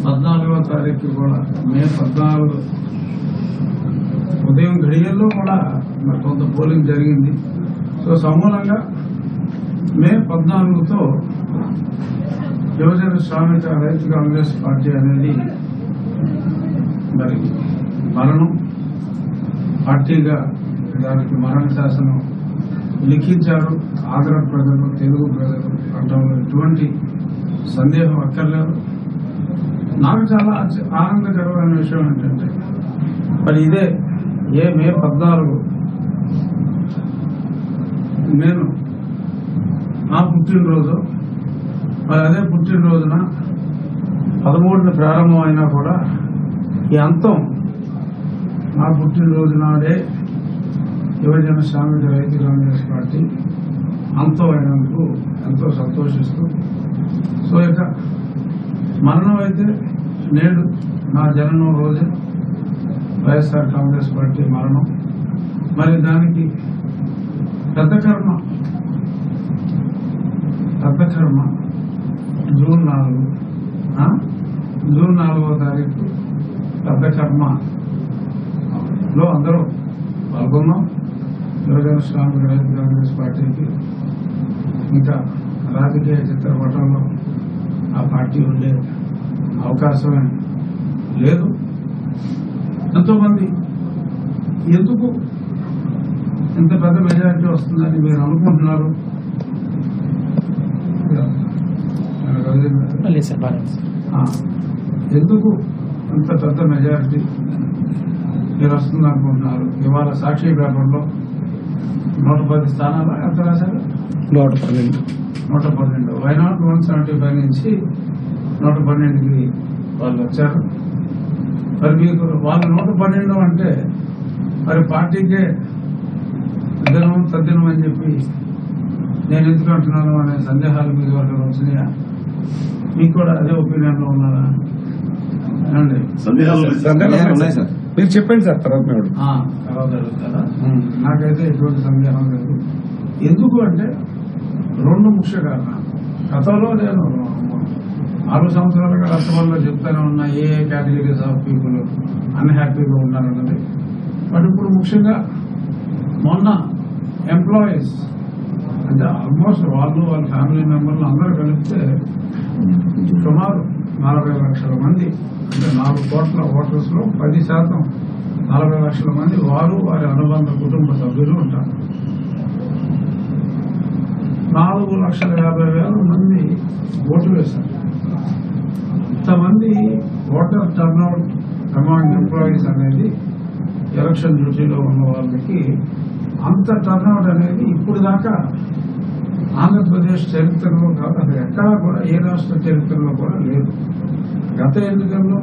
14వ తారీఖు కూడా మే 14 ఉదయం గడియల్లో కూడా మరి కొంత పోలింగ్ జరిగింది. సో సమూలంగా మే 14తో యువజన శ్రామిక రైతు కాంగ్రెస్ పార్టీ అనేది మరి మరణం పార్టీగా దానికి మరణ శాసనం లిఖించారు. ఆంధ్ర ప్రజలు, తెలుగు ప్రజలు అంటంలో ఎటువంటి సందేహం అక్కర్లేదు. నాకు చాలా ఆనందకరమైన విషయం ఏంటంటే మరి ఇదే మే 14 నేను నా పుట్టినరోజు, మరి అదే పుట్టినరోజున 13న ప్రారంభం అయినా కూడా ఈ అంతం నా పుట్టినరోజు నాడే యువజన శ్రామిక రైతు కాంగ్రెస్ పార్టీ అంతం అయినందుకు ఎంతో సంతోషిస్తూ, సో ఇక మరణం అయితే నేడు నా జననం రోజే వైఎస్ఆర్ కాంగ్రెస్ పార్టీ మరణం. మరి దానికి పెద్ద కర్మ జూన్ 4వ తారీఖు పెద్ద కర్మలో అందరూ పాల్గొన్నాం. యువజన శ్రామిక రైతు కాంగ్రెస్ పార్టీకి ఇంకా రాజకీయ చిత్రపటంలో ఆ పార్టీ ఉండే అవకాశమే లేదు. ఎంతోమంది ఎందుకు ఇంత పెద్ద మెజారిటీ వస్తుందని మీరు అనుకుంటున్నారు? ఎందుకు ఇంత పెద్ద మెజారిటీ మీరు వస్తుంది అనుకుంటున్నారు? ఇవాళ సాక్షి పేపర్లో 110 స్థానాలు ఎంత రాశారు? 112. వైనాట్ 175 నుంచి 112కి వాళ్ళు వచ్చారు. మరి మీకు వాళ్ళు 112 అంటే మరి పార్టీకే తద్దినం అని చెప్పి నేను ఎందుకు అంటున్నాను అనే సందేహాలు మీకు వరకు వచ్చినాయా? మీకు కూడా అదే ఒపీనియన్ లో ఉన్నారా? మీరు చెప్పండి సార్, తర్వాత అడుగుతారా? నాకైతే ఎటువంటి సందేహం లేదు. ఎందుకు అంటే 2 ముఖ్య కారణాలు. గతంలో నేను 4 సంవత్సరాలుగా రాష్ట్రంలో చెప్తానే ఉన్నా ఏ కేటగిరీస్ ఆఫ్ పీపుల్ అన్హ్యాపీగా ఉన్నారన్నది. బట్ ఇప్పుడు ముఖ్యంగా మొన్న ఎంప్లాయీస్ అంటే ఆల్మోస్ట్ వాళ్ళ ఫ్యామిలీ మెంబర్లు అందరూ కలిపితే సుమారు 40 లక్షల మంది, అంటే 4 కోట్ల ఓటర్స్ లో 10% 40 లక్షల మంది వారు వారి అనుబంధ కుటుంబ సభ్యులు ఉంటారు. 4,50,000 మంది ఓటు వేశారు. ఇంతమంది ఓటర్ టర్న్అవుట్ అమాంగ్ ఎంప్లాయీస్ అనేది ఎలక్షన్ డ్యూటీలో ఉన్న వాళ్ళకి అంత టర్న్అవుట్ అనేది ఇప్పుడు దాకా ఆంధ్రప్రదేశ్ చరిత్రలో కాదు, అది ఎక్కడా కూడా ఏ రాష్ట్ర చరిత్రలో కూడా లేదు. గత ఎన్నికల్లో